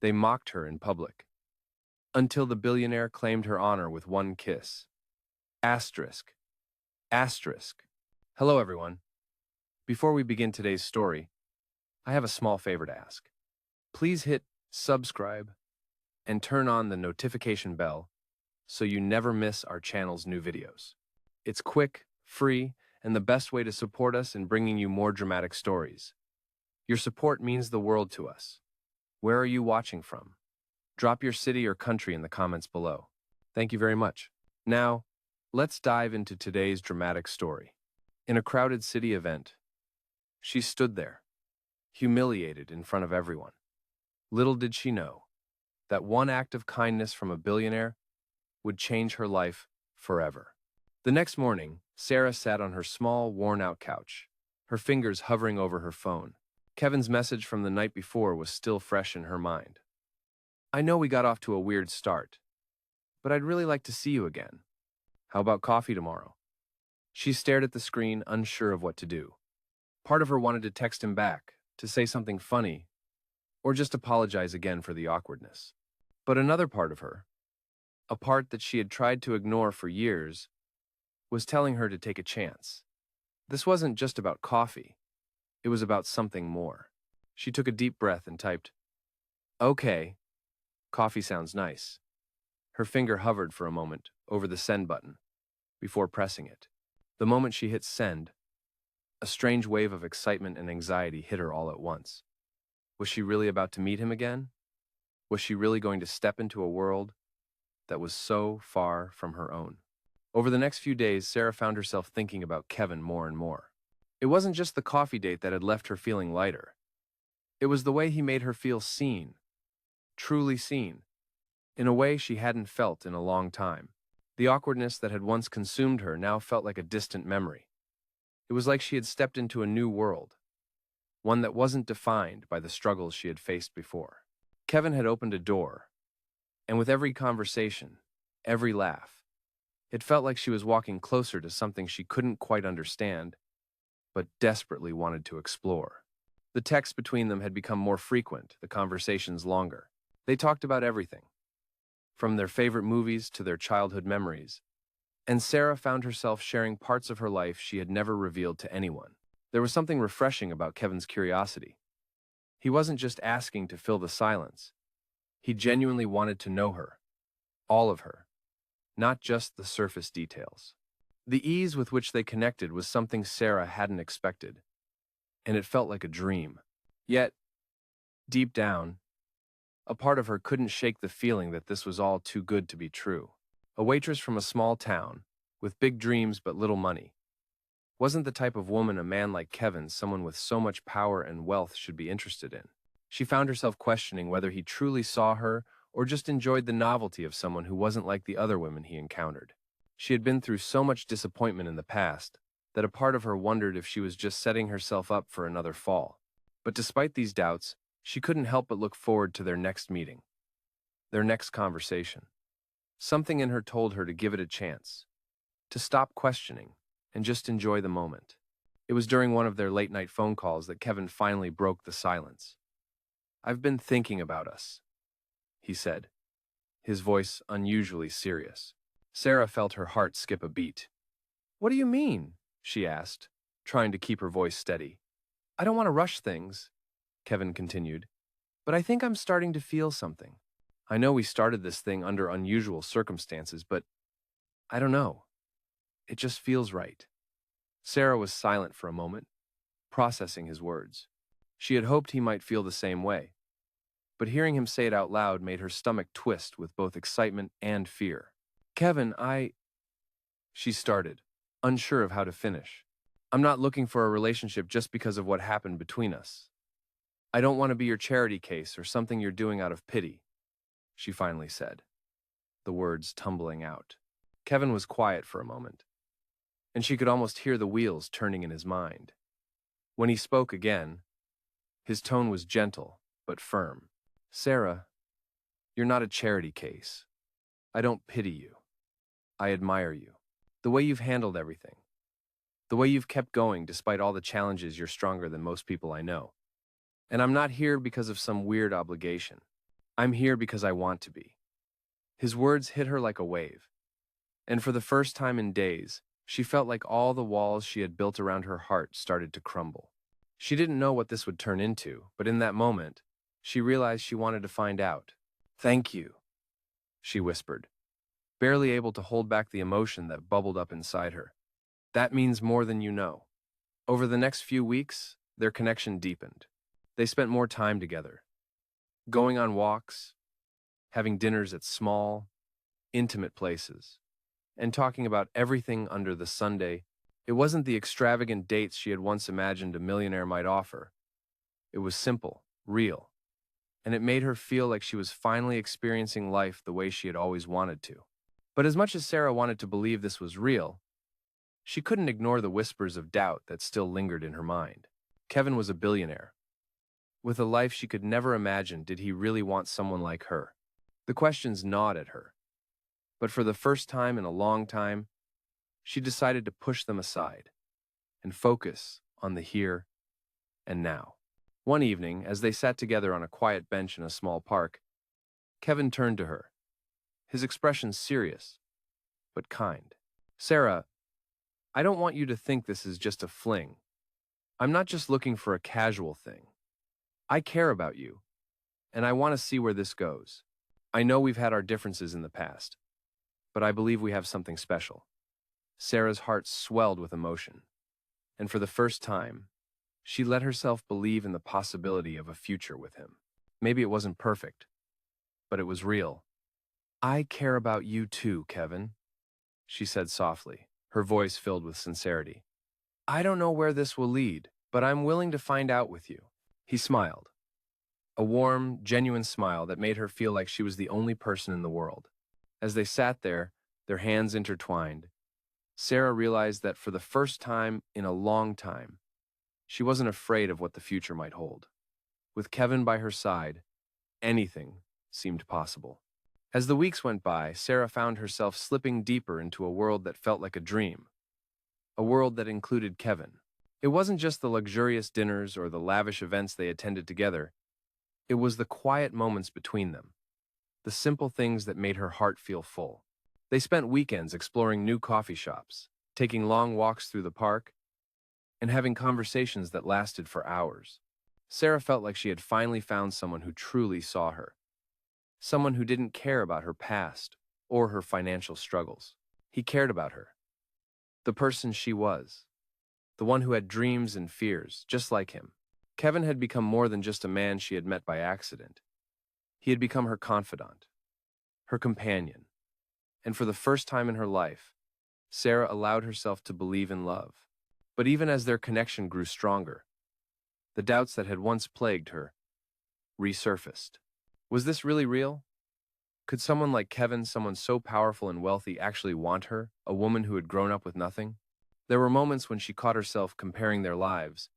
They mocked her in public, until the billionaire claimed her honor with one kiss. Asterisk. Asterisk. Hello, everyone. Before we begin today's story, I have a small favor to ask. Please hit subscribe and turn on the notification bell so you never miss our channel's new videos. It's quick, free, and the best way to support us in bringing you more dramatic stories. Your support means the world to us. Where are you watching from? Drop your city or country in the comments below. Thank you very much. Now, let's dive into today's dramatic story. In a crowded city event, she stood there, humiliated in front of everyone. Little did she know that one act of kindness from a billionaire would change her life forever. The next morning, Sarah sat on her small, worn-out couch, her fingers hovering over her phone. Kevin's message from the night before was still fresh in her mind. I know we got off to a weird start, but I'd really like to see you again. How about coffee tomorrow? She stared at the screen, unsure of what to do. Part of her wanted to text him back, to say something funny, or just apologize again for the awkwardness. But another part of her, a part that she had tried to ignore for years, was telling her to take a chance. This wasn't just about coffee. It was about something more. She took a deep breath and typed, "Okay, coffee sounds nice." Her finger hovered for a moment over the send button before pressing it. The moment she hit send, a strange wave of excitement and anxiety hit her all at once. Was she really about to meet him again? Was she really going to step into a world that was so far from her own? Over the next few days, Sarah found herself thinking about Kevin more and more. It wasn't just the coffee date that had left her feeling lighter. It was the way he made her feel seen, truly seen, in a way she hadn't felt in a long time. The awkwardness that had once consumed her now felt like a distant memory. It was like she had stepped into a new world, one that wasn't defined by the struggles she had faced before. Kevin had opened a door, and with every conversation, every laugh, it felt like she was walking closer to something she couldn't quite understand, but desperately wanted to explore. The texts between them had become more frequent, the conversations longer. They talked about everything, from their favorite movies to their childhood memories, and Sarah found herself sharing parts of her life she had never revealed to anyone. There was something refreshing about Kevin's curiosity. He wasn't just asking to fill the silence. He genuinely wanted to know her, all of her, not just the surface details. The ease with which they connected was something Sarah hadn't expected, and it felt like a dream. Yet, deep down, a part of her couldn't shake the feeling that this was all too good to be true. A waitress from a small town, with big dreams but little money, wasn't the type of woman a man like Kevin, someone with so much power and wealth, should be interested in. She found herself questioning whether he truly saw her or just enjoyed the novelty of someone who wasn't like the other women he encountered. She had been through so much disappointment in the past that a part of her wondered if she was just setting herself up for another fall. But despite these doubts, she couldn't help but look forward to their next meeting, their next conversation. Something in her told her to give it a chance, to stop questioning, and just enjoy the moment. It was during one of their late-night phone calls that Kevin finally broke the silence. "I've been thinking about us," he said, his voice unusually serious. Sarah felt her heart skip a beat. "What do you mean?" she asked, trying to keep her voice steady. "I don't want to rush things," Kevin continued, "but I think I'm starting to feel something. I know we started this thing under unusual circumstances, but I don't know. It just feels right." Sarah was silent for a moment, processing his words. She had hoped he might feel the same way, but hearing him say it out loud made her stomach twist with both excitement and fear. "Kevin, she started, unsure of how to finish. "I'm not looking for a relationship just because of what happened between us. I don't want to be your charity case or something you're doing out of pity," she finally said, the words tumbling out. Kevin was quiet for a moment, and she could almost hear the wheels turning in his mind. When he spoke again, his tone was gentle but firm. "Sarah, you're not a charity case. I don't pity you. I admire you. The way you've handled everything. The way you've kept going despite all the challenges. You're stronger than most people I know. And I'm not here because of some weird obligation. I'm here because I want to be. His words hit her like a wave, and for the first time in days, she felt like all the walls she had built around her heart started to crumble. She didn't know what this would turn into, but in that moment, she realized she wanted to find out. "Thank you," she whispered, barely able to hold back the emotion that bubbled up inside her. "That means more than you know." Over the next few weeks, their connection deepened. They spent more time together, going on walks, having dinners at small, intimate places, and talking about everything under the Sunday. It wasn't the extravagant dates she had once imagined a millionaire might offer. It was simple, real, and it made her feel like she was finally experiencing life the way she had always wanted to. But as much as Sarah wanted to believe this was real, she couldn't ignore the whispers of doubt that still lingered in her mind. Kevin was a billionaire. With a life she could never imagine, did he really want someone like her? The questions gnawed at her. But for the first time in a long time, she decided to push them aside and focus on the here and now. One evening, as they sat together on a quiet bench in a small park, Kevin turned to her, his expression serious, but kind. "Sarah, I don't want you to think this is just a fling. I'm not just looking for a casual thing. I care about you, and I want to see where this goes. I know we've had our differences in the past, but I believe we have something special." Sarah's heart swelled with emotion, and for the first time, she let herself believe in the possibility of a future with him. Maybe it wasn't perfect, but it was real. "I care about you too, Kevin," she said softly, her voice filled with sincerity. "I don't know where this will lead, but I'm willing to find out with you." He smiled, a warm, genuine smile that made her feel like she was the only person in the world. As they sat there, their hands intertwined, Sarah realized that for the first time in a long time, she wasn't afraid of what the future might hold. With Kevin by her side, anything seemed possible. As the weeks went by, Sarah found herself slipping deeper into a world that felt like a dream, a world that included Kevin. It wasn't just the luxurious dinners or the lavish events they attended together. It was the quiet moments between them, the simple things that made her heart feel full. They spent weekends exploring new coffee shops, taking long walks through the park, and having conversations that lasted for hours. Sarah felt like she had finally found someone who truly saw her, someone who didn't care about her past or her financial struggles. He cared about her, the person she was, the one who had dreams and fears, just like him. Kevin had become more than just a man she had met by accident. He had become her confidant, her companion, and for the first time in her life, Sarah allowed herself to believe in love. But even as their connection grew stronger, the doubts that had once plagued her resurfaced. Was this really real? Could someone like Kevin, someone so powerful and wealthy, actually want her, a woman who had grown up with nothing? There were moments when she caught herself comparing their lives,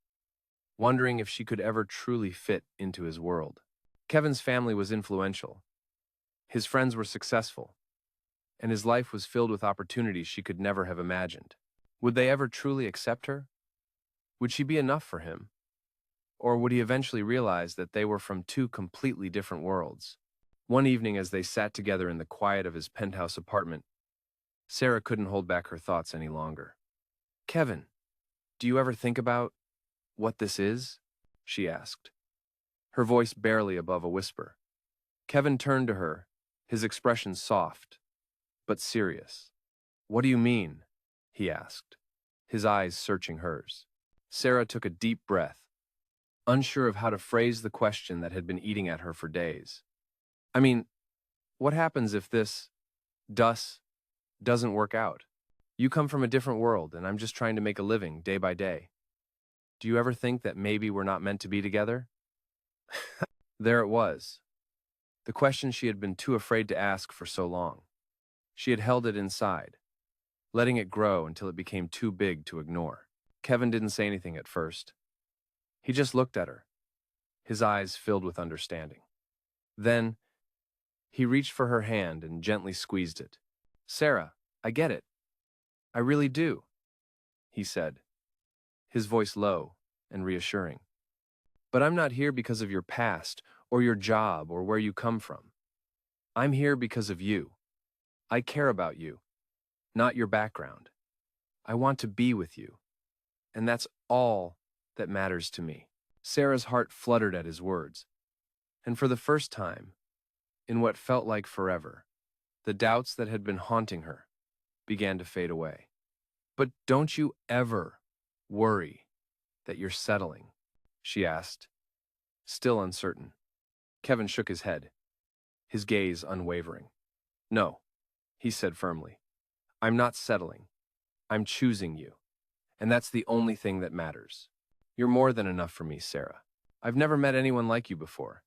wondering if she could ever truly fit into his world. Kevin's family was influential. His friends were successful, and his life was filled with opportunities she could never have imagined. Would they ever truly accept her? Would she be enough for him? Or would he eventually realize that they were from two completely different worlds? One evening, as they sat together in the quiet of his penthouse apartment, Sarah couldn't hold back her thoughts any longer. "Kevin, do you ever think about what this is?" she asked, her voice barely above a whisper. Kevin turned to her, his expression soft, but serious. "What do you mean?" he asked, his eyes searching hers. Sarah took a deep breath, unsure of how to phrase the question that had been eating at her for days. "I mean, what happens if this doesn't work out? You come from a different world, and I'm just trying to make a living day by day. Do you ever think that maybe we're not meant to be together?" There it was, the question she had been too afraid to ask for so long. She had held it inside, letting it grow until it became too big to ignore. Kevin didn't say anything at first. He just looked at her, his eyes filled with understanding. Then, he reached for her hand and gently squeezed it. "Sarah, I get it. I really do," he said, his voice low and reassuring. "But I'm not here because of your past or your job or where you come from. I'm here because of you. I care about you, not your background. I want to be with you, and that's all that matters to me." Sarah's heart fluttered at his words, and for the first time, in what felt like forever, the doubts that had been haunting her began to fade away. "But don't you ever worry that you're settling?" she asked, still uncertain. Kevin shook his head, his gaze unwavering. "No," he said firmly. "I'm not settling. I'm choosing you. And that's the only thing that matters. You're more than enough for me, Sarah. I've never met anyone like you before,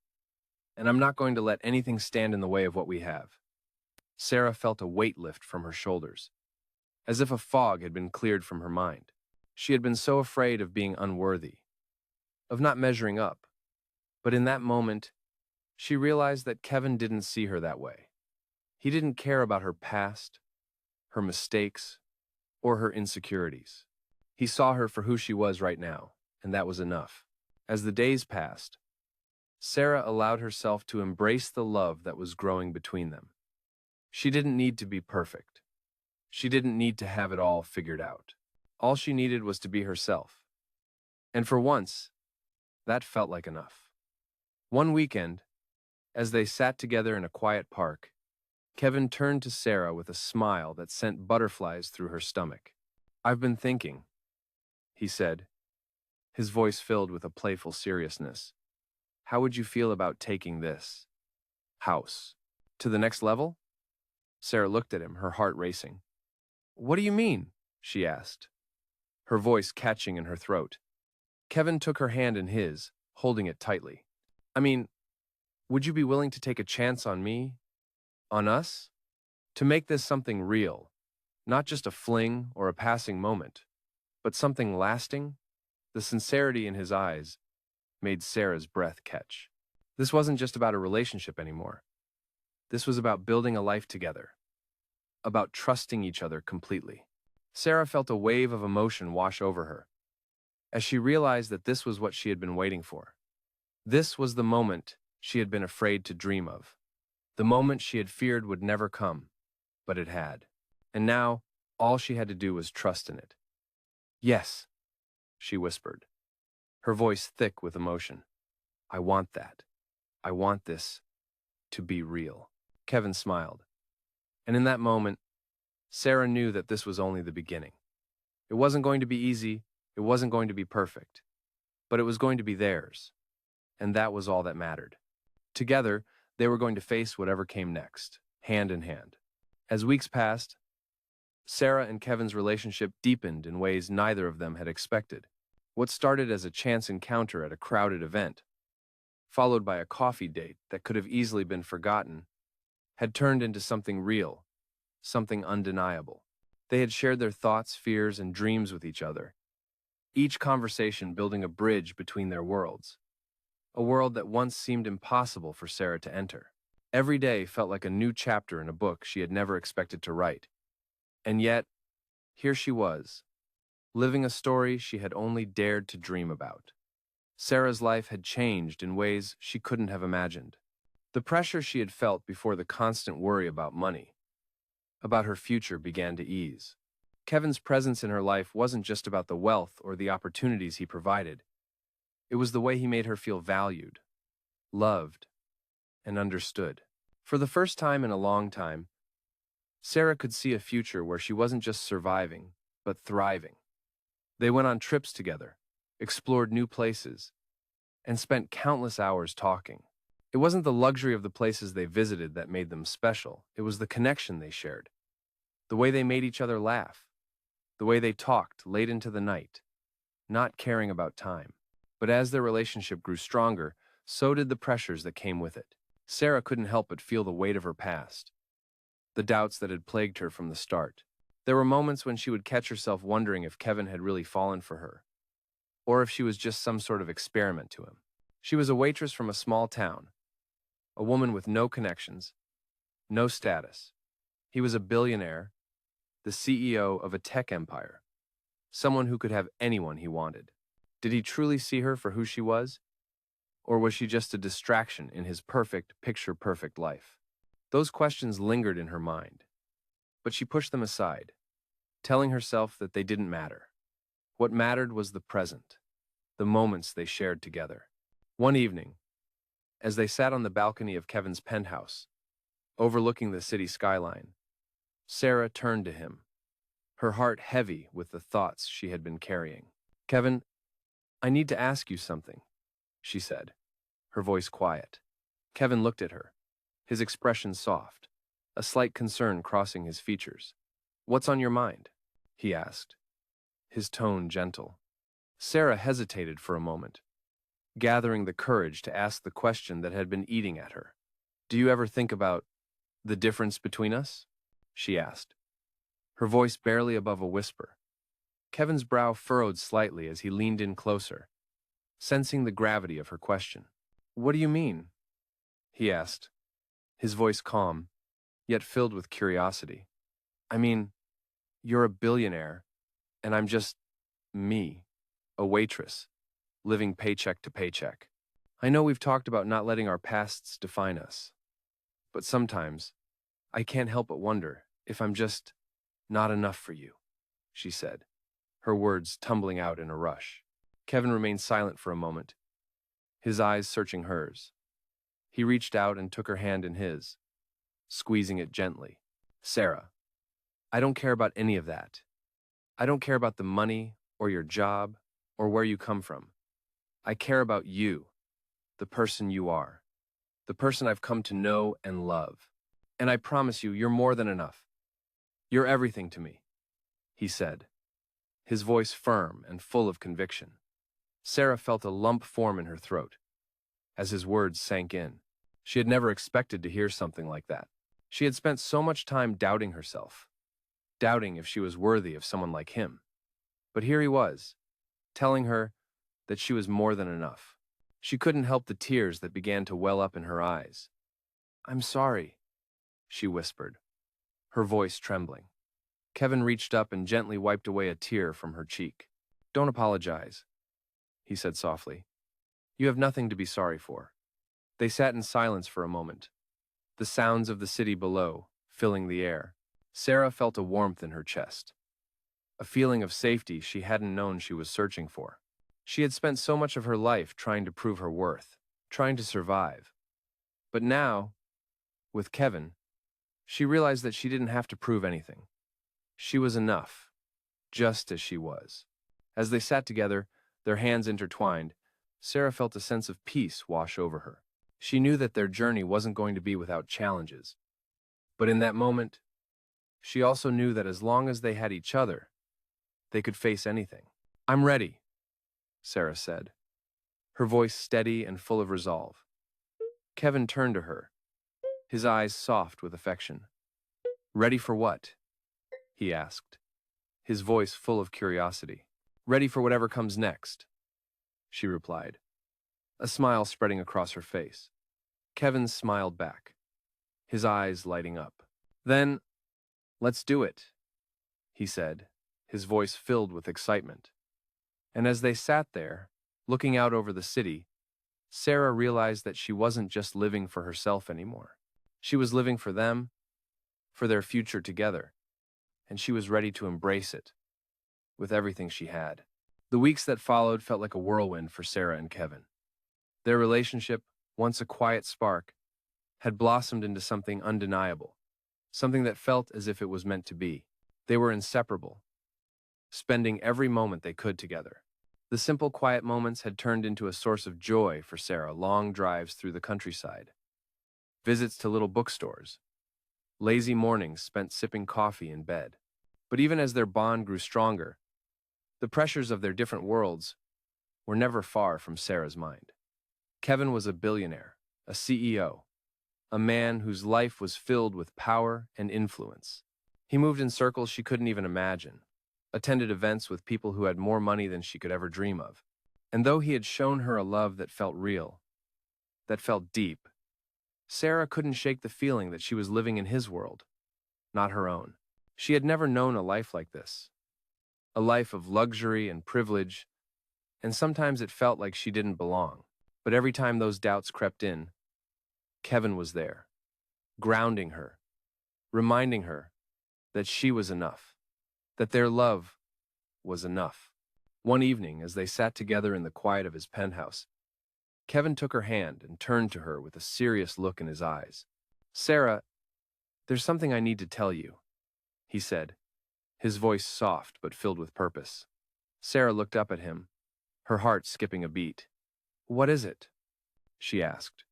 and I'm not going to let anything stand in the way of what we have." Sarah felt a weight lift from her shoulders, as if a fog had been cleared from her mind. She had been so afraid of being unworthy, of not measuring up, but in that moment, she realized that Kevin didn't see her that way. He didn't care about her past, her mistakes, or her insecurities. He saw her for who she was right now, and that was enough. As the days passed, Sarah allowed herself to embrace the love that was growing between them. She didn't need to be perfect. She didn't need to have it all figured out. All she needed was to be herself. And for once, that felt like enough. One weekend, as they sat together in a quiet park, Kevin turned to Sarah with a smile that sent butterflies through her stomach. "I've been thinking," he said, his voice filled with a playful seriousness. "How would you feel about taking this house to the next level?" Sarah looked at him, her heart racing. "What do you mean?" she asked, her voice catching in her throat. Kevin took her hand in his, holding it tightly. "I mean, would you be willing to take a chance on me, on us? To make this something real, not just a fling or a passing moment, but something lasting?" The sincerity in his eyes made Sarah's breath catch. This wasn't just about a relationship anymore. This was about building a life together, about trusting each other completely. Sarah felt a wave of emotion wash over her, as she realized that this was what she had been waiting for. This was the moment she had been afraid to dream of, the moment she had feared would never come, but it had. And now, all she had to do was trust in it. "Yes," she whispered, her voice thick with emotion. "I want that. I want this to be real." Kevin smiled, and in that moment, Sarah knew that this was only the beginning. It wasn't going to be easy, it wasn't going to be perfect, but it was going to be theirs, and that was all that mattered. Together, they were going to face whatever came next, hand in hand. As weeks passed, Sarah and Kevin's relationship deepened in ways neither of them had expected. What started as a chance encounter at a crowded event, followed by a coffee date that could have easily been forgotten, had turned into something real, something undeniable. They had shared their thoughts, fears, and dreams with each other, each conversation building a bridge between their worlds, a world that once seemed impossible for Sarah to enter. Every day felt like a new chapter in a book she had never expected to write. And yet, here she was, living a story she had only dared to dream about. Sarah's life had changed in ways she couldn't have imagined. The pressure she had felt before, the constant worry about money, about her future, began to ease. Kevin's presence in her life wasn't just about the wealth or the opportunities he provided. It was the way he made her feel valued, loved, and understood. For the first time in a long time, Sarah could see a future where she wasn't just surviving, but thriving. They went on trips together, explored new places, and spent countless hours talking. It wasn't the luxury of the places they visited that made them special, it was the connection they shared, the way they made each other laugh, the way they talked late into the night, not caring about time. But as their relationship grew stronger, so did the pressures that came with it. Sarah couldn't help but feel the weight of her past, the doubts that had plagued her from the start. There were moments when she would catch herself wondering if Kevin had really fallen for her, or if she was just some sort of experiment to him. She was a waitress from a small town, a woman with no connections, no status. He was a billionaire, the CEO of a tech empire, someone who could have anyone he wanted. Did he truly see her for who she was? Or was she just a distraction in his perfect, picture-perfect life? Those questions lingered in her mind, but she pushed them aside, telling herself that they didn't matter. What mattered was the present, the moments they shared together. One evening, as they sat on the balcony of Kevin's penthouse, overlooking the city skyline, Sarah turned to him, her heart heavy with the thoughts she had been carrying. "Kevin, I need to ask you something," she said, her voice quiet. Kevin looked at her, his expression soft, a slight concern crossing his features. "What's on your mind?" he asked, his tone gentle. Sarah hesitated for a moment, gathering the courage to ask the question that had been eating at her. "Do you ever think about the difference between us?" she asked, her voice barely above a whisper. Kevin's brow furrowed slightly as he leaned in closer, sensing the gravity of her question. "What do you mean?" he asked, his voice calm, yet filled with curiosity. "I mean, you're a billionaire, and I'm just me, a waitress, living paycheck to paycheck. I know we've talked about not letting our pasts define us, but sometimes I can't help but wonder if I'm just not enough for you," she said, her words tumbling out in a rush. Kevin remained silent for a moment, his eyes searching hers. He reached out and took her hand in his, squeezing it gently. "Sarah, I don't care about any of that. I don't care about the money or your job or where you come from. I care about you, the person you are, the person I've come to know and love. And I promise you, you're more than enough. You're everything to me," he said, his voice firm and full of conviction. Sarah felt a lump form in her throat as his words sank in. She had never expected to hear something like that. She had spent so much time doubting herself, doubting if she was worthy of someone like him. But here he was, telling her that she was more than enough. She couldn't help the tears that began to well up in her eyes. "I'm sorry," she whispered, her voice trembling. Kevin reached up and gently wiped away a tear from her cheek. "Don't apologize," he said softly. "You have nothing to be sorry for." They sat in silence for a moment, the sounds of the city below filling the air. Sarah felt a warmth in her chest, a feeling of safety she hadn't known she was searching for. She had spent so much of her life trying to prove her worth, trying to survive. But now, with Kevin, she realized that she didn't have to prove anything. She was enough, just as she was. As they sat together, their hands intertwined, Sarah felt a sense of peace wash over her. She knew that their journey wasn't going to be without challenges. But in that moment, she also knew that as long as they had each other, they could face anything. "I'm ready," Sarah said, her voice steady and full of resolve. Kevin turned to her, his eyes soft with affection. "Ready for what?" he asked, his voice full of curiosity. "Ready for whatever comes next," she replied, a smile spreading across her face. Kevin smiled back, his eyes lighting up. "Then, let's do it," he said, his voice filled with excitement. And as they sat there, looking out over the city, Sarah realized that she wasn't just living for herself anymore. She was living for them, for their future together, and she was ready to embrace it with everything she had. The weeks that followed felt like a whirlwind for Sarah and Kevin. Their relationship, once a quiet spark, had blossomed into something undeniable, something that felt as if it was meant to be. They were inseparable, spending every moment they could together. The simple, quiet moments had turned into a source of joy for Sarah: long drives through the countryside, visits to little bookstores, lazy mornings spent sipping coffee in bed. But even as their bond grew stronger, the pressures of their different worlds were never far from Sarah's mind. Kevin was a billionaire, a CEO, a man whose life was filled with power and influence. He moved in circles she couldn't even imagine, attended events with people who had more money than she could ever dream of. And though he had shown her a love that felt real, that felt deep, Sarah couldn't shake the feeling that she was living in his world, not her own. She had never known a life like this, a life of luxury and privilege, and sometimes it felt like she didn't belong. But every time those doubts crept in, Kevin was there, grounding her, reminding her that she was enough, that their love was enough. One evening, as they sat together in the quiet of his penthouse, Kevin took her hand and turned to her with a serious look in his eyes. "Sarah, there's something I need to tell you," he said, his voice soft but filled with purpose. Sarah looked up at him, her heart skipping a beat. "What is it?" she asked,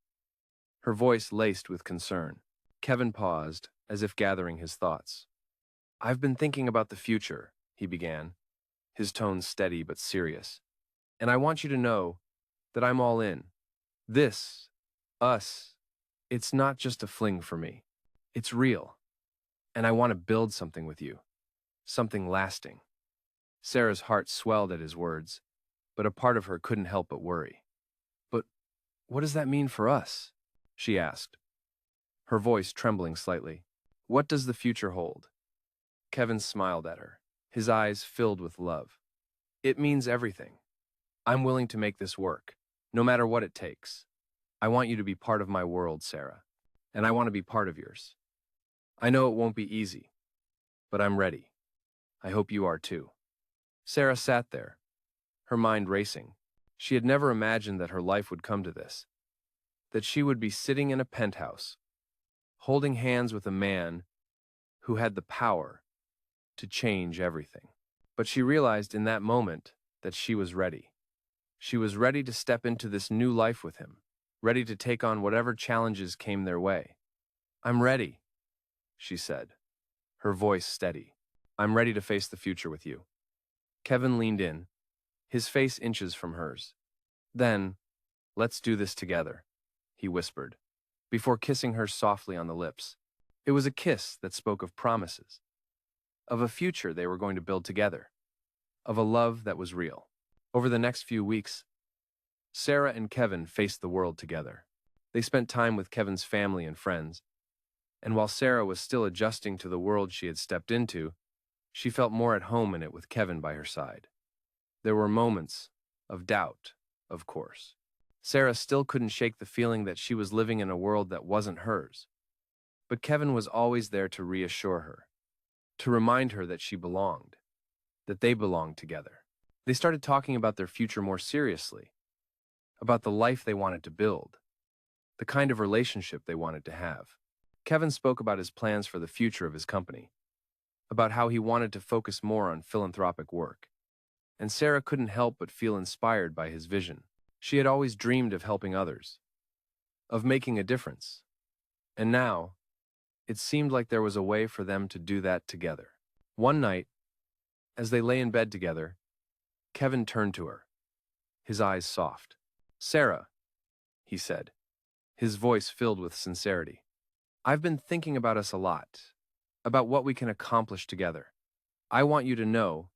her voice laced with concern. Kevin paused, as if gathering his thoughts. "I've been thinking about the future," he began, his tone steady but serious. "And I want you to know that I'm all in. This, us, it's not just a fling for me. It's real. And I want to build something with you. Something lasting." Sarah's heart swelled at his words, but a part of her couldn't help but worry. "But what does that mean for us?" she asked, her voice trembling slightly. "What does the future hold?" Kevin smiled at her, his eyes filled with love. "It means everything. I'm willing to make this work, no matter what it takes. I want you to be part of my world, Sarah, and I want to be part of yours. I know it won't be easy, but I'm ready. I hope you are too." Sarah sat there, her mind racing. She had never imagined that her life would come to this, that she would be sitting in a penthouse, holding hands with a man who had the power to change everything. But she realized in that moment that she was ready. She was ready to step into this new life with him, ready to take on whatever challenges came their way. "I'm ready," she said, her voice steady. "I'm ready to face the future with you." Kevin leaned in, his face inches from hers. "Then, let's do this together," he whispered, before kissing her softly on the lips. It was a kiss that spoke of promises, of a future they were going to build together, of a love that was real. Over the next few weeks, Sarah and Kevin faced the world together. They spent time with Kevin's family and friends, and while Sarah was still adjusting to the world she had stepped into, she felt more at home in it with Kevin by her side. There were moments of doubt, of course. Sarah still couldn't shake the feeling that she was living in a world that wasn't hers. But Kevin was always there to reassure her, to remind her that she belonged, that they belonged together. They started talking about their future more seriously, about the life they wanted to build, the kind of relationship they wanted to have. Kevin spoke about his plans for the future of his company, about how he wanted to focus more on philanthropic work. And Sarah couldn't help but feel inspired by his vision. She had always dreamed of helping others, of making a difference. And now, it seemed like there was a way for them to do that together. One night, as they lay in bed together, Kevin turned to her, his eyes soft. "Sarah," he said, his voice filled with sincerity, "I've been thinking about us a lot, about what we can accomplish together. I want you to know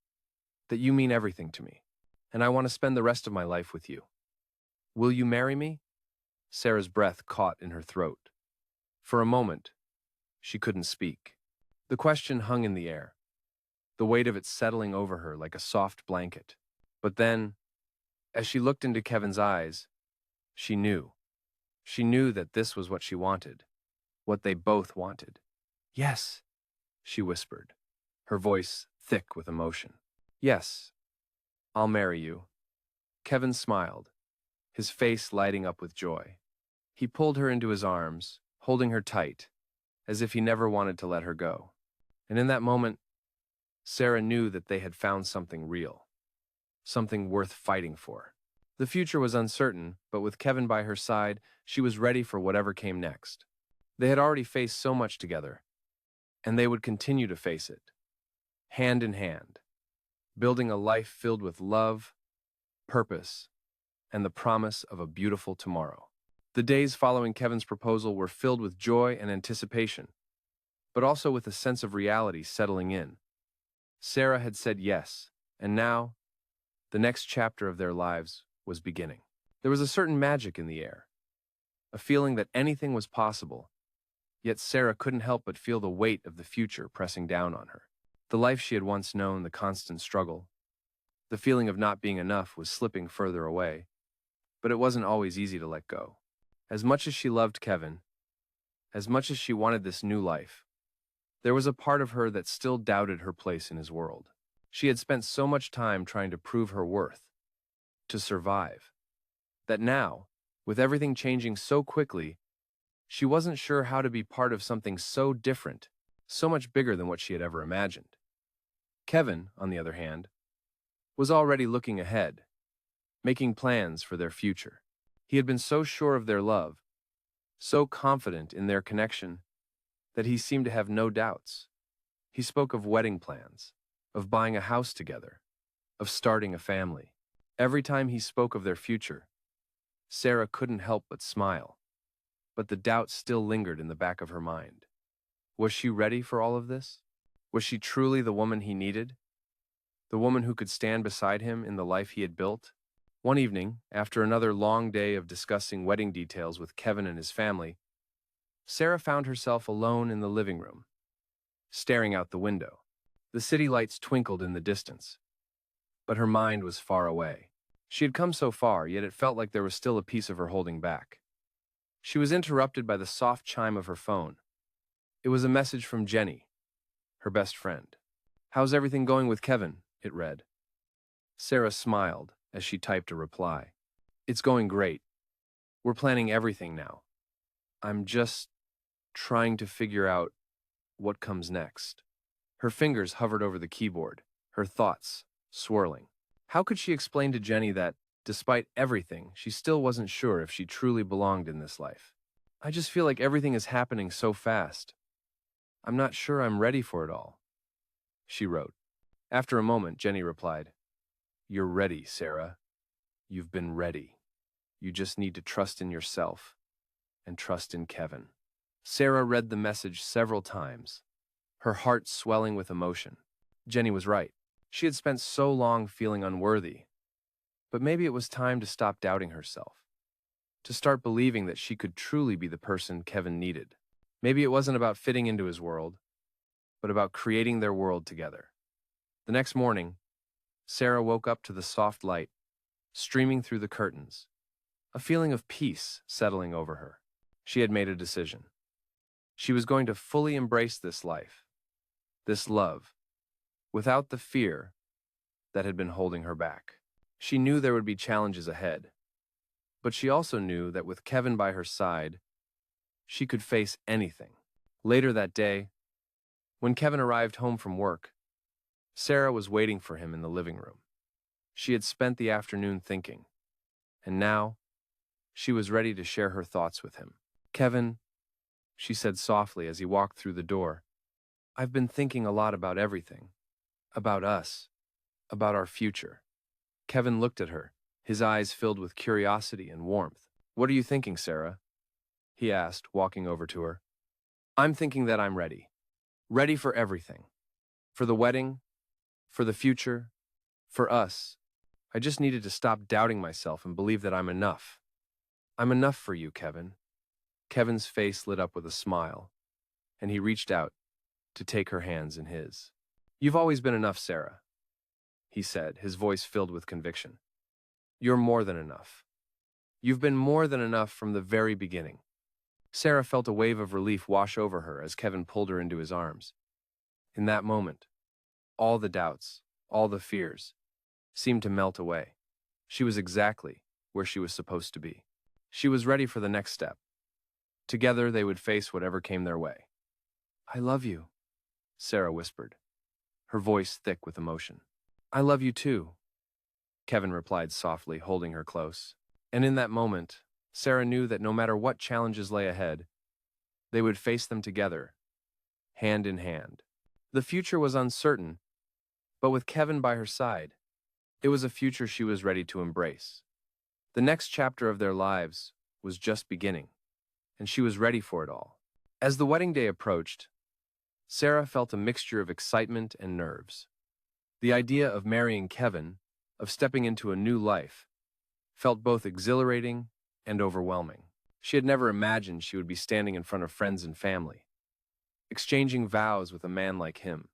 that you mean everything to me, and I want to spend the rest of my life with you. Will you marry me?" Sarah's breath caught in her throat. For a moment, she couldn't speak. The question hung in the air, the weight of it settling over her like a soft blanket. But then, as she looked into Kevin's eyes, she knew. She knew that this was what she wanted, what they both wanted. "Yes," she whispered, her voice thick with emotion. "Yes, I'll marry you." Kevin smiled, his face lighting up with joy. He pulled her into his arms, holding her tight, as if he never wanted to let her go. And in that moment, Sarah knew that they had found something real, something worth fighting for. The future was uncertain, but with Kevin by her side, she was ready for whatever came next. They had already faced so much together, and they would continue to face it, hand in hand, building a life filled with love, purpose, and the promise of a beautiful tomorrow. The days following Kevin's proposal were filled with joy and anticipation, but also with a sense of reality settling in. Sarah had said yes, and now, the next chapter of their lives was beginning. There was a certain magic in the air, a feeling that anything was possible, yet Sarah couldn't help but feel the weight of the future pressing down on her. The life she had once known, the constant struggle, the feeling of not being enough was slipping further away. But it wasn't always easy to let go. As much as she loved Kevin, as much as she wanted this new life, there was a part of her that still doubted her place in his world. She had spent so much time trying to prove her worth, to survive, that now, with everything changing so quickly, she wasn't sure how to be part of something so different, so much bigger than what she had ever imagined. Kevin, on the other hand, was already looking ahead, making plans for their future. He had been so sure of their love, so confident in their connection, that he seemed to have no doubts. He spoke of wedding plans, of buying a house together, of starting a family. Every time he spoke of their future, Sarah couldn't help but smile, but the doubt still lingered in the back of her mind. Was she ready for all of this? Was she truly the woman he needed? The woman who could stand beside him in the life he had built? One evening, after another long day of discussing wedding details with Kevin and his family, Sarah found herself alone in the living room, staring out the window. The city lights twinkled in the distance, but her mind was far away. She had come so far, yet it felt like there was still a piece of her holding back. She was interrupted by the soft chime of her phone. It was a message from Jenny, her best friend. "How's everything going with Kevin?" it read. Sarah smiled as she typed a reply. "It's going great. We're planning everything now. I'm just trying to figure out what comes next." Her fingers hovered over the keyboard, her thoughts swirling. How could she explain to Jenny that, despite everything, she still wasn't sure if she truly belonged in this life? "I just feel like everything is happening so fast. I'm not sure I'm ready for it all," she wrote. After a moment, Jenny replied, "You're ready, Sarah. You've been ready. You just need to trust in yourself and trust in Kevin." Sarah read the message several times, her heart swelling with emotion. Jenny was right. She had spent so long feeling unworthy, but maybe it was time to stop doubting herself, to start believing that she could truly be the person Kevin needed. Maybe it wasn't about fitting into his world, but about creating their world together. The next morning, Sarah woke up to the soft light streaming through the curtains, a feeling of peace settling over her. She had made a decision. She was going to fully embrace this life, this love, without the fear that had been holding her back. She knew there would be challenges ahead, but she also knew that with Kevin by her side, she could face anything. Later that day, when Kevin arrived home from work, Sarah was waiting for him in the living room. She had spent the afternoon thinking, and now she was ready to share her thoughts with him. "Kevin," she said softly as he walked through the door, "I've been thinking a lot about everything. About us. About our future." Kevin looked at her, his eyes filled with curiosity and warmth. "What are you thinking, Sarah?" he asked, walking over to her. "I'm thinking that I'm ready. Ready for everything. For the wedding, for the future, for us. I just needed to stop doubting myself and believe that I'm enough. I'm enough for you, Kevin." Kevin's face lit up with a smile, and he reached out to take her hands in his. "You've always been enough, Sarah," he said, his voice filled with conviction. "You're more than enough. You've been more than enough from the very beginning." Sarah felt a wave of relief wash over her as Kevin pulled her into his arms. In that moment, all the doubts, all the fears, seemed to melt away. She was exactly where she was supposed to be. She was ready for the next step. Together, they would face whatever came their way. "I love you," Sarah whispered, her voice thick with emotion. "I love you too," Kevin replied softly, holding her close. And in that moment, Sarah knew that no matter what challenges lay ahead, they would face them together, hand in hand. The future was uncertain, but with Kevin by her side, it was a future she was ready to embrace. The next chapter of their lives was just beginning, and she was ready for it all. As the wedding day approached, Sarah felt a mixture of excitement and nerves. The idea of marrying Kevin, of stepping into a new life, felt both exhilarating and overwhelming. She had never imagined she would be standing in front of friends and family, exchanging vows with a man like him,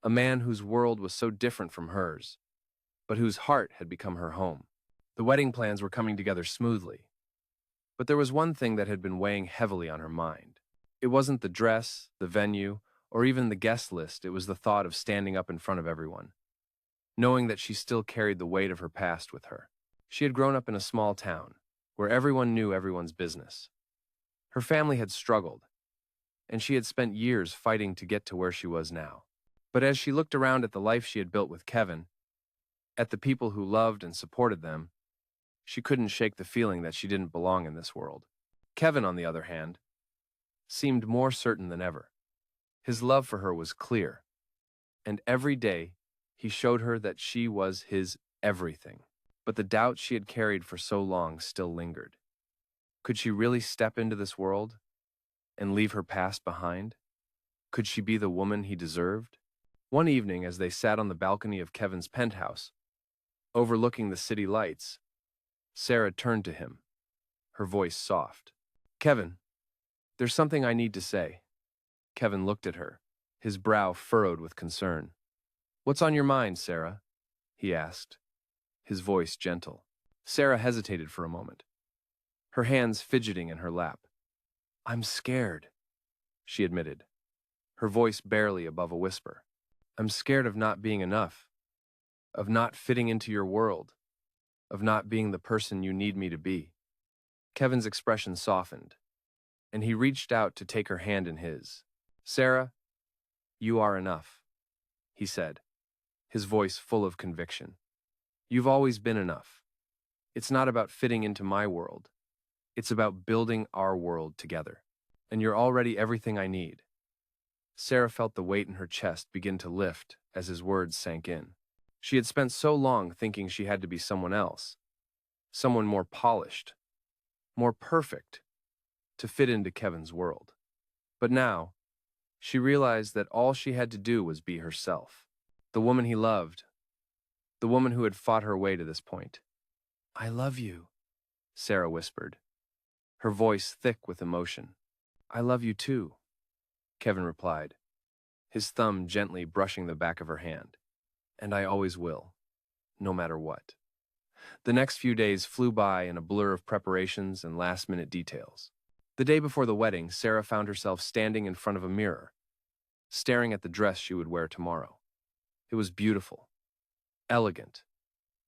a man whose world was so different from hers, but whose heart had become her home. The wedding plans were coming together smoothly, but there was one thing that had been weighing heavily on her mind. It wasn't the dress, the venue, or even the guest list. It was the thought of standing up in front of everyone, knowing that she still carried the weight of her past with her. She had grown up in a small town, where everyone knew everyone's business. Her family had struggled, and she had spent years fighting to get to where she was now. But as she looked around at the life she had built with Kevin, at the people who loved and supported them, she couldn't shake the feeling that she didn't belong in this world. Kevin, on the other hand, seemed more certain than ever. His love for her was clear, and every day he showed her that she was his everything. But the doubt she had carried for so long still lingered. Could she really step into this world and leave her past behind? Could she be the woman he deserved? One evening, as they sat on the balcony of Kevin's penthouse, overlooking the city lights, Sarah turned to him, her voice soft. "Kevin, there's something I need to say." Kevin looked at her, his brow furrowed with concern. "What's on your mind, Sarah?" he asked, his voice gentle. Sarah hesitated for a moment, her hands fidgeting in her lap. "I'm scared," she admitted, her voice barely above a whisper. "I'm scared of not being enough, of not fitting into your world, of not being the person you need me to be." Kevin's expression softened, and he reached out to take her hand in his. "Sarah, you are enough," he said, his voice full of conviction. "You've always been enough. It's not about fitting into my world. It's about building our world together. And you're already everything I need." Sarah felt the weight in her chest begin to lift as his words sank in. She had spent so long thinking she had to be someone else, someone more polished, more perfect, to fit into Kevin's world. But now, she realized that all she had to do was be herself, the woman he loved, the woman who had fought her way to this point. "I love you," Sarah whispered, her voice thick with emotion. "I love you too," Kevin replied, his thumb gently brushing the back of her hand. "And I always will, no matter what." The next few days flew by in a blur of preparations and last-minute details. The day before the wedding, Sarah found herself standing in front of a mirror, staring at the dress she would wear tomorrow. It was beautiful, elegant,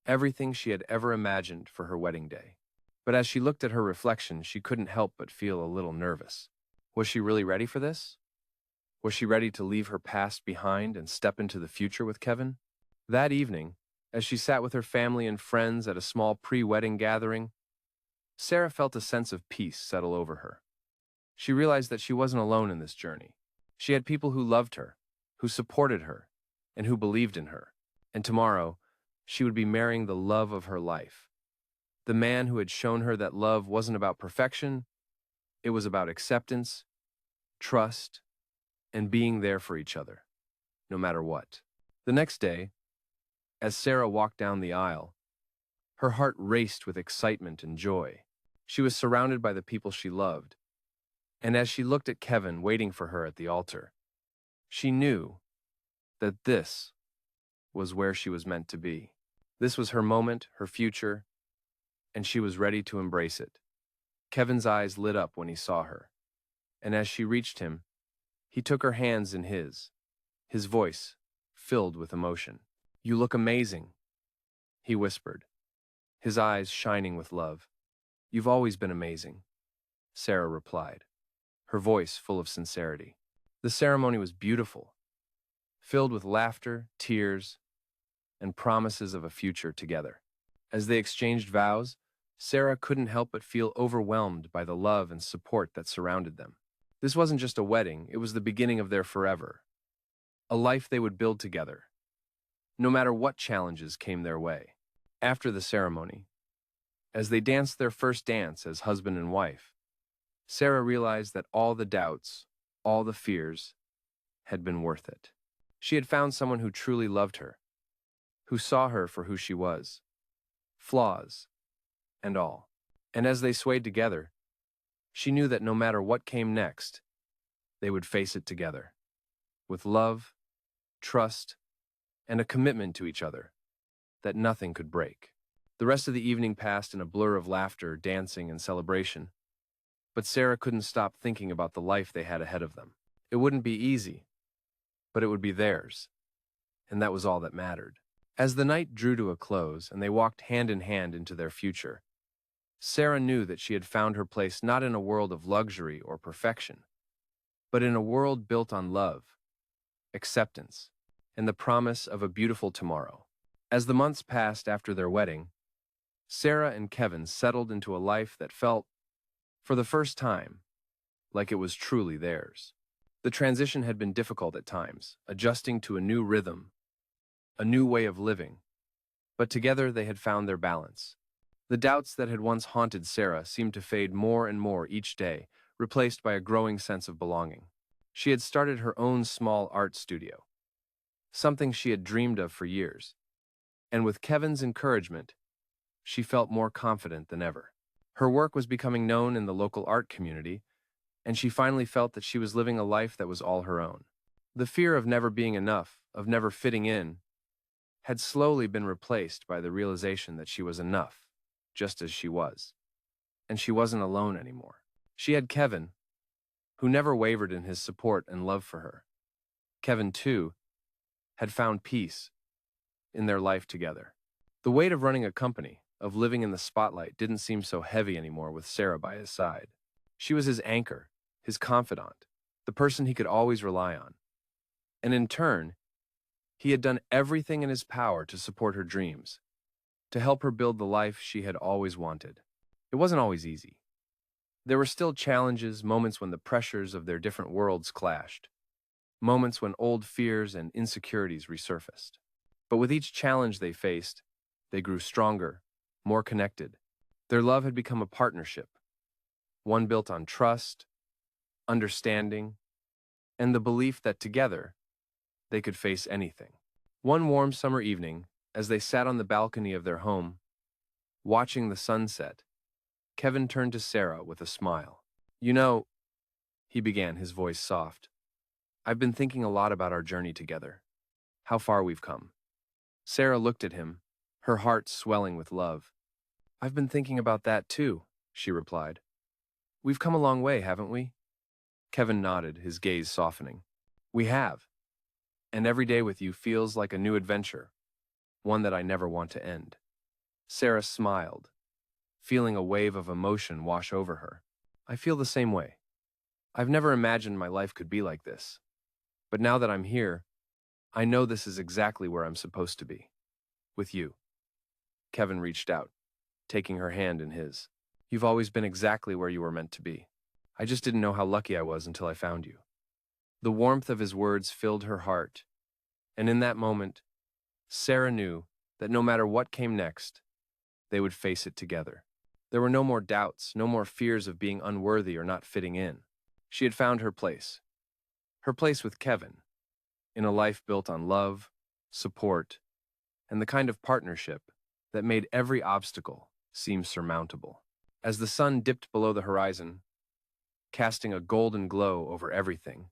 everything she had ever imagined for her wedding day. But as she looked at her reflection, she couldn't help but feel a little nervous. Was she really ready for this? Was she ready to leave her past behind and step into the future with Kevin? That evening, as she sat with her family and friends at a small pre-wedding gathering, Sarah felt a sense of peace settle over her. She realized that she wasn't alone in this journey. She had people who loved her, who supported her, and who believed in her. And tomorrow, she would be marrying the love of her life. The man who had shown her that love wasn't about perfection, it was about acceptance, trust, and being there for each other, no matter what. The next day, as Sarah walked down the aisle, her heart raced with excitement and joy. She was surrounded by the people she loved, and as she looked at Kevin waiting for her at the altar, she knew that this was where she was meant to be. This was her moment, her future, and she was ready to embrace it. Kevin's eyes lit up when he saw her, and as she reached him, he took her hands in his voice filled with emotion. "You look amazing," he whispered, his eyes shining with love. "You've always been amazing," Sarah replied, her voice full of sincerity. The ceremony was beautiful, filled with laughter, tears, and promises of a future together. As they exchanged vows, Sarah couldn't help but feel overwhelmed by the love and support that surrounded them. This wasn't just a wedding, it was the beginning of their forever, a life they would build together, no matter what challenges came their way. After the ceremony, as they danced their first dance as husband and wife, Sarah realized that all the doubts, all the fears, had been worth it. She had found someone who truly loved her, who saw her for who she was, flaws and all. And as they swayed together, she knew that no matter what came next, they would face it together, with love, trust, and a commitment to each other that nothing could break. The rest of the evening passed in a blur of laughter, dancing, and celebration, but Sarah couldn't stop thinking about the life they had ahead of them. It wouldn't be easy, but it would be theirs, and that was all that mattered. As the night drew to a close and they walked hand in hand into their future, Sarah knew that she had found her place not in a world of luxury or perfection, but in a world built on love, acceptance, and the promise of a beautiful tomorrow. As the months passed after their wedding, Sarah and Kevin settled into a life that felt, for the first time, like it was truly theirs. The transition had been difficult at times, adjusting to a new rhythm, a new way of living, but together they had found their balance. The doubts that had once haunted Sarah seemed to fade more and more each day, replaced by a growing sense of belonging. She had started her own small art studio, something she had dreamed of for years, and with Kevin's encouragement, she felt more confident than ever. Her work was becoming known in the local art community, and she finally felt that she was living a life that was all her own. The fear of never being enough, of never fitting in, had slowly been replaced by the realization that she was enough, just as she was. And she wasn't alone anymore. She had Kevin, who never wavered in his support and love for her. Kevin, too, had found peace in their life together. The weight of running a company, of living in the spotlight, didn't seem so heavy anymore with Sarah by his side. She was his anchor, his confidant, the person he could always rely on. And in turn, he had done everything in his power to support her dreams, to help her build the life she had always wanted. It wasn't always easy. There were still challenges, moments when the pressures of their different worlds clashed, moments when old fears and insecurities resurfaced. But with each challenge they faced, they grew stronger, more connected. Their love had become a partnership, one built on trust, understanding, and the belief that together they could face anything. One warm summer evening, as they sat on the balcony of their home, watching the sunset, Kevin turned to Sarah with a smile. "You know," he began, his voice soft, "I've been thinking a lot about our journey together, how far we've come." Sarah looked at him, her heart swelling with love. "I've been thinking about that too," she replied. "We've come a long way, haven't we?" Kevin nodded, his gaze softening. "We have. And every day with you feels like a new adventure, one that I never want to end." Sarah smiled, feeling a wave of emotion wash over her. "I feel the same way. I've never imagined my life could be like this. But now that I'm here, I know this is exactly where I'm supposed to be. With you." Kevin reached out, taking her hand in his. "You've always been exactly where you were meant to be. I just didn't know how lucky I was until I found you." The warmth of his words filled her heart, and in that moment, Sarah knew that no matter what came next, they would face it together. There were no more doubts, no more fears of being unworthy or not fitting in. She had found her place with Kevin, in a life built on love, support, and the kind of partnership that made every obstacle seem surmountable. As the sun dipped below the horizon, casting a golden glow over everything,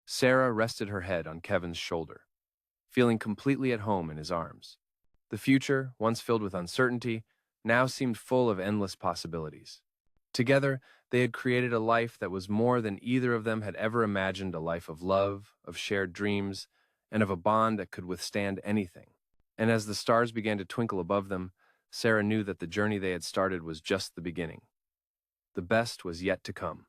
Sarah rested her head on Kevin's shoulder, feeling completely at home in his arms. The future, once filled with uncertainty, now seemed full of endless possibilities. Together, they had created a life that was more than either of them had ever imagined, a life of love, of shared dreams, and of a bond that could withstand anything. And as the stars began to twinkle above them, Sarah knew that the journey they had started was just the beginning. The best was yet to come.